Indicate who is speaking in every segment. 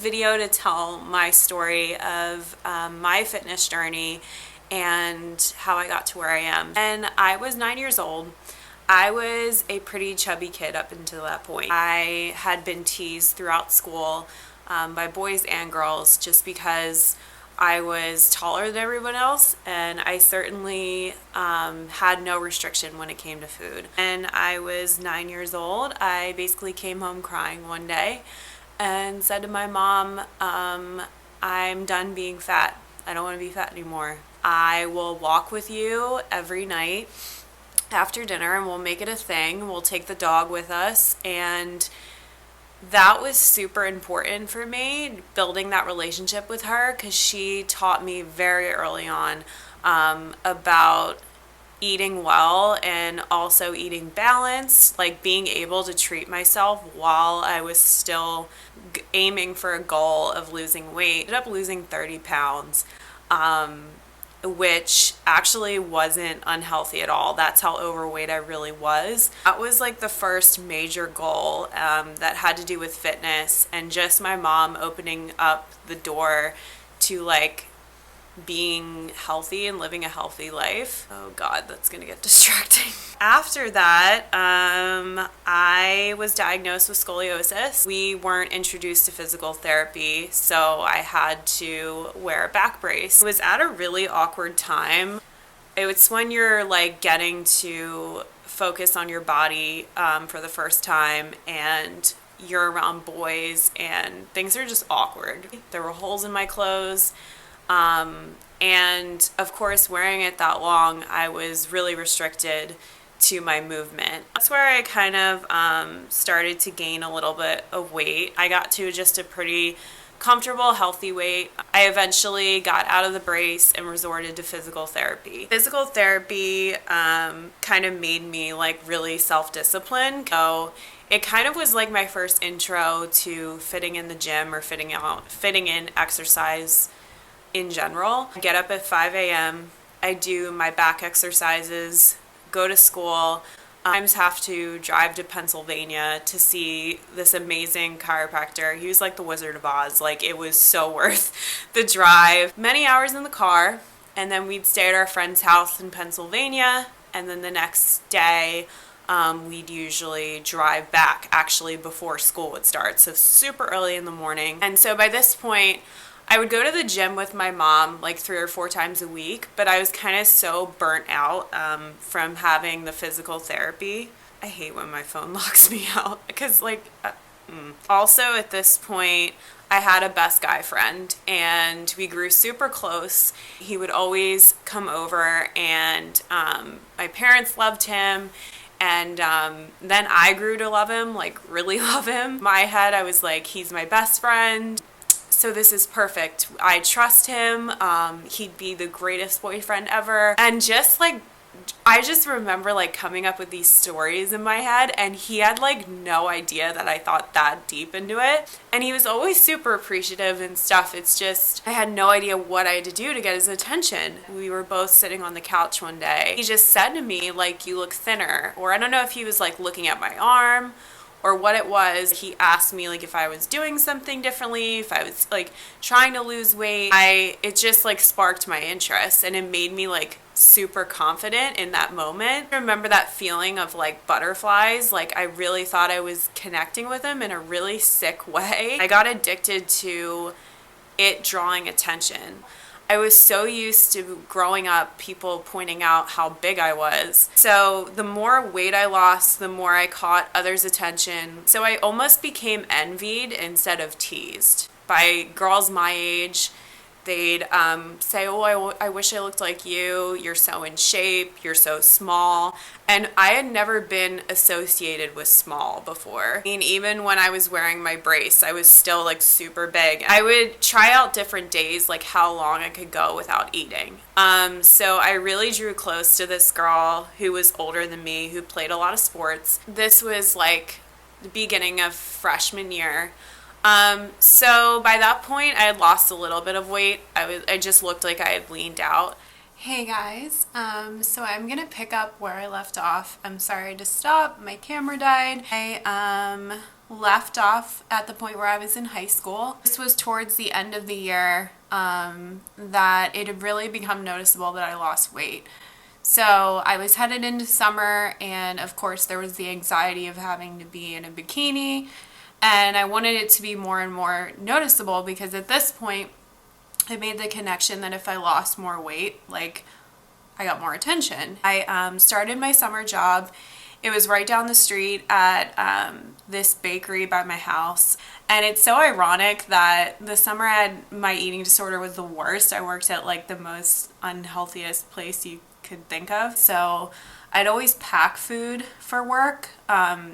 Speaker 1: video to tell my story of my fitness journey and how I got to where I am. And I was 9 years old. I was a pretty chubby kid up until that point. I had been teased throughout school by boys and girls just because I was taller than everyone else, and I certainly had no restriction when it came to food. And I was 9 years old. I basically came home crying one day and said to my mom, I'm done being fat. I don't want to be fat anymore. I will walk with you every night after dinner and we'll make it a thing. We'll take the dog with us. And that was super important for me, building that relationship with her, because she taught me very early on about eating well and also eating balanced, like being able to treat myself while I was still aiming for a goal of losing weight. I ended up losing 30 pounds. Which actually wasn't unhealthy at all. That's how overweight I really was. That was like the first major goal that had to do with fitness, and just my mom opening up the door to like being healthy and living a healthy life. Oh God, that's gonna get distracting. After that, I was diagnosed with scoliosis. We weren't introduced to physical therapy, so I had to wear a back brace. It was at a really awkward time. It's when you're like getting to focus on your body for the first time, and you're around boys and things are just awkward. There were holes in my clothes. And of course, wearing it that long, I was really restricted to my movement. That's where I kind of started to gain a little bit of weight. I got to just a pretty comfortable, healthy weight. I eventually got out of the brace and resorted to physical therapy. Physical therapy kind of made me like really self-disciplined. So it kind of was like my first intro to fitting in the gym or fitting in exercise in general. I get up at 5 a.m. I do my back exercises, go to school. Sometimes have to drive to Pennsylvania to see this amazing chiropractor. He was like the Wizard of Oz. Like, it was so worth the drive. Many hours in the car, and then we'd stay at our friend's house in Pennsylvania, and then the next day we'd usually drive back actually before school would start, so super early in the morning. And so by this point, I would go to the gym with my mom like 3 or 4 times a week, but I was kind of so burnt out from having the physical therapy. I hate when my phone locks me out because Also at this point, I had a best guy friend and we grew super close. He would always come over, and my parents loved him. And then I grew to love him, like really love him. In my head, I was like, he's my best friend. So this is perfect. I trust him. He'd be the greatest boyfriend ever. And just like, I just remember like coming up with these stories in my head, and he had like no idea that I thought that deep into it. And he was always super appreciative and stuff. It's just, I had no idea what I had to do to get his attention. We were both sitting on the couch one day. He just said to me, like, you look thinner. Or I don't know if he was like looking at my arm or what it was. He asked me like if I was doing something differently, if I was like trying to lose weight. It just like sparked my interest, and it made me like super confident in that moment. I remember that feeling of like butterflies. Like, I really thought I was connecting with him in a really sick way. I got addicted to it drawing attention. I was so used to growing up people pointing out how big I was. So the more weight I lost, the more I caught others' attention. So I almost became envied instead of teased by girls my age. They'd say, oh, I wish I looked like you. You're so in shape. You're so small. And I had never been associated with small before. I mean, even when I was wearing my brace, I was still like super big. I would try out different days, like how long I could go without eating. So I really drew close to this girl who was older than me, who played a lot of sports. This was like the beginning of freshman year. So by that point, I had lost a little bit of weight. I just looked like I had leaned out.
Speaker 2: Hey guys, so I'm gonna pick up where I left off. I'm sorry to stop, my camera died. I left off at the point where I was in high school. This was towards the end of the year that it had really become noticeable that I lost weight. So I was headed into summer, and of course there was the anxiety of having to be in a bikini, and I wanted it to be more and more noticeable because at this point I made the connection that if I lost more weight, like, I got more attention. I started my summer job. It was right down the street at this bakery by my house. And it's so ironic that the summer my eating disorder was the worst. I worked at like the most unhealthiest place you could think of. So I'd always pack food for work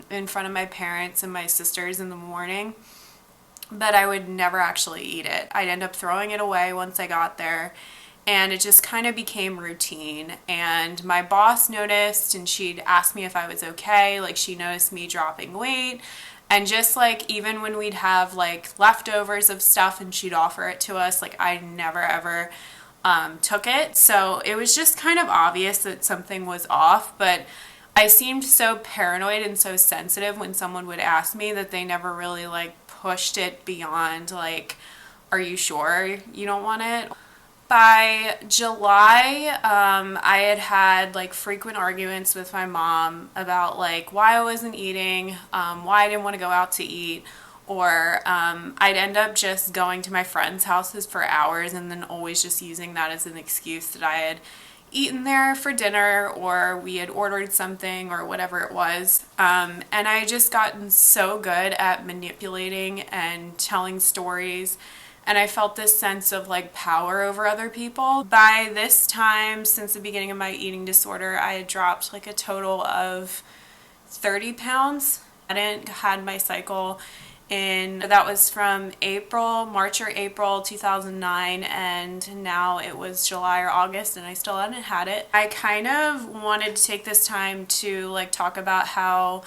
Speaker 2: in front of my parents and my sisters in the morning, but I would never actually eat it. I'd end up throwing it away once I got there, and it just kind of became routine. And my boss noticed, and she'd ask me if I was okay. Like, she noticed me dropping weight, and just like even when we'd have like leftovers of stuff and she'd offer it to us, like, I never ever took it. So it was just kind of obvious that something was off, but I seemed so paranoid and so sensitive when someone would ask me that they never really like pushed it beyond like, are you sure you don't want it? By July, I had like frequent arguments with my mom about like why I wasn't eating, why I didn't want to go out to eat, or I'd end up just going to my friends' houses for hours and then always just using that as an excuse that I had eaten there for dinner or we had ordered something or whatever it was. And I just gotten so good at manipulating and telling stories, and I felt this sense of like power over other people. By this time, since the beginning of my eating disorder, I had dropped like a total of 30 pounds. I hadn't had my cycle that was from March or April 2009, and now it was July or August and I still hadn't had it. I kind of wanted to take this time to like talk about how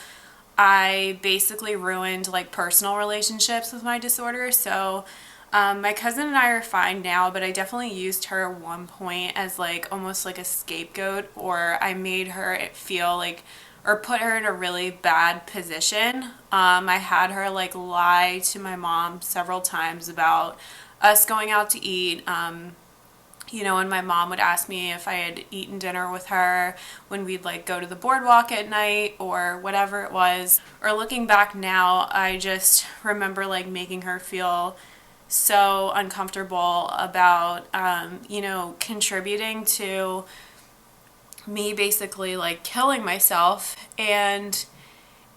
Speaker 2: I basically ruined like personal relationships with my disorder. So my cousin and I are fine now, but I definitely used her at one point as like almost like a scapegoat, or I made her feel like, or put her in a really bad position. I had her like lie to my mom several times about us going out to eat. And my mom would ask me if I had eaten dinner with her when we'd like go to the boardwalk at night or whatever it was. Or looking back now, I just remember like making her feel so uncomfortable about, contributing to me basically like killing myself. And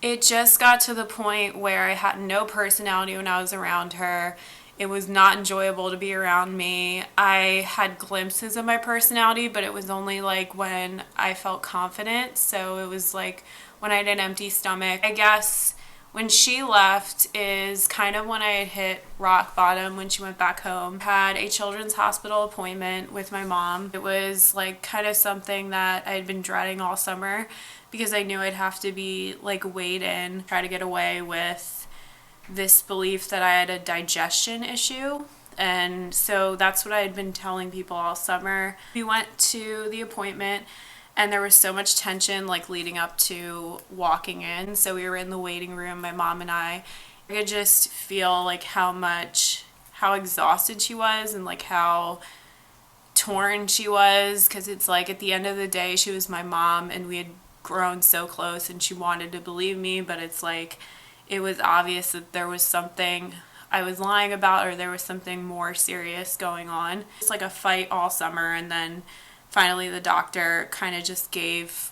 Speaker 2: it just got to the point where I had no personality when I was around her. It was not enjoyable to be around me. I had glimpses of my personality, but it was only like when I felt confident. So it was like when I had an empty stomach. I guess when she left is kind of when I had hit rock bottom when she went back home. Had a children's hospital appointment with my mom. It was like kind of something that I had been dreading all summer because I knew I'd have to be like weighed in, try to get away with this belief that I had a digestion issue. And so that's what I had been telling people all summer. We went to the appointment and there was so much tension like leading up to walking in. So we were in the waiting room, my mom and I could just feel like how exhausted she was and like how torn she was, because it's like at the end of the day she was my mom and we had grown so close and she wanted to believe me, but it's like it was obvious that there was something I was lying about or there was something more serious going on. It's like a fight all summer, and then finally the doctor kind of just gave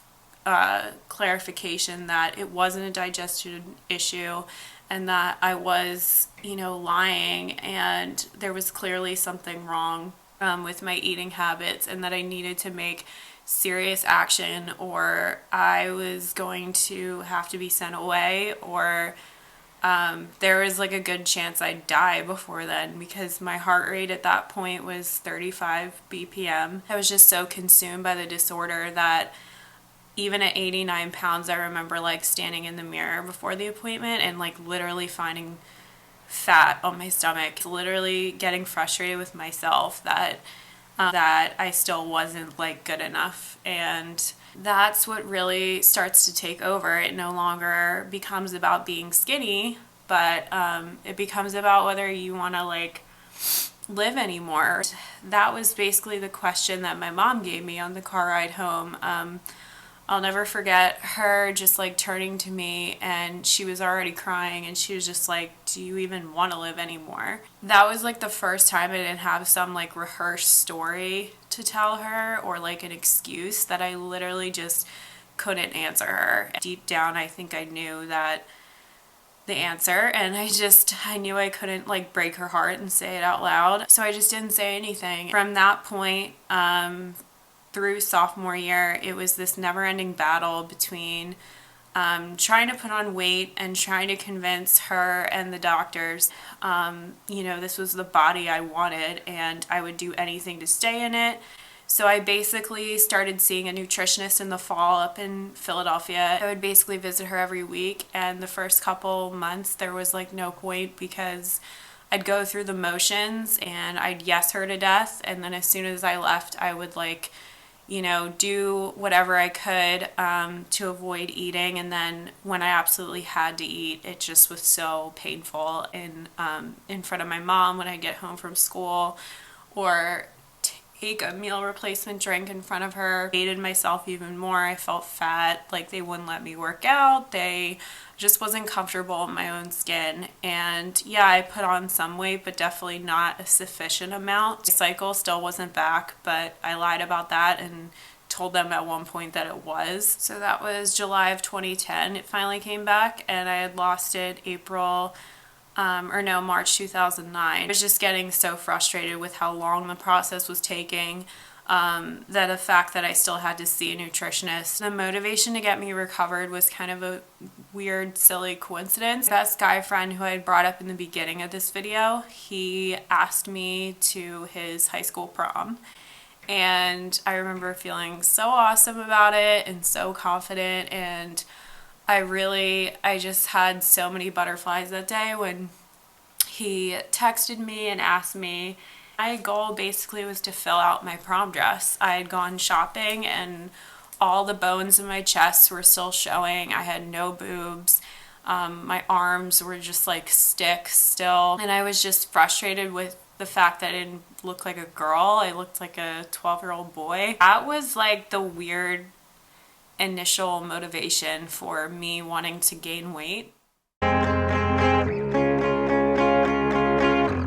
Speaker 2: clarification that it wasn't a digestion issue and that I was, lying, and there was clearly something wrong with my eating habits and that I needed to make serious action or I was going to have to be sent away, or there was like a good chance I'd die before then because my heart rate at that point was 35 BPM. I was just so consumed by the disorder that even at 89 pounds, I remember like standing in the mirror before the appointment and like literally finding fat on my stomach, literally getting frustrated with myself that I still wasn't like good enough. And that's what really starts to take over. It no longer becomes about being skinny, but it becomes about whether you want to like live anymore. That was basically the question that my mom gave me on the car ride home. I'll never forget her just like turning to me, and she was already crying, and she was just like, do you even want to live anymore? That was like the first time I didn't have some like rehearsed story to tell her or like an excuse, that I literally just couldn't answer her. Deep down, I think I knew that the answer, and I knew I couldn't like break her heart and say it out loud, so I just didn't say anything. From that point, through sophomore year, it was this never-ending battle between trying to put on weight and trying to convince her and the doctors, this was the body I wanted and I would do anything to stay in it. So I basically started seeing a nutritionist in the fall up in Philadelphia. I would basically visit her every week, and the first couple months there was like no point, because I'd go through the motions and I'd yes her to death, and then as soon as I left I would like do whatever I could to avoid eating. And then when I absolutely had to eat, it just was so painful in front of my mom when I get home from school, or take a meal replacement drink in front of her. I hated myself even more. I felt fat, like they wouldn't let me work out. They just wasn't comfortable in my own skin. And yeah, I put on some weight, but definitely not a sufficient amount. My cycle still wasn't back, but I lied about that and told them at one point that it was. So that was July of 2010. It finally came back, and I had lost it March 2009. I was just getting so frustrated with how long the process was taking, that the fact that I still had to see a nutritionist. The motivation to get me recovered was kind of a weird, silly coincidence. My best guy friend, who I had brought up in the beginning of this video, he asked me to his high school prom. And I remember feeling so awesome about it and so confident, and I just had so many butterflies that day when he texted me and asked me. My goal basically was to fill out my prom dress. I had gone shopping and all the bones in my chest were still showing. I had no boobs. My arms were just like sticks still. And I was just frustrated with the fact that I didn't look like a girl. I looked like a 12-year-old boy. That was like the weird initial motivation for me wanting to gain weight.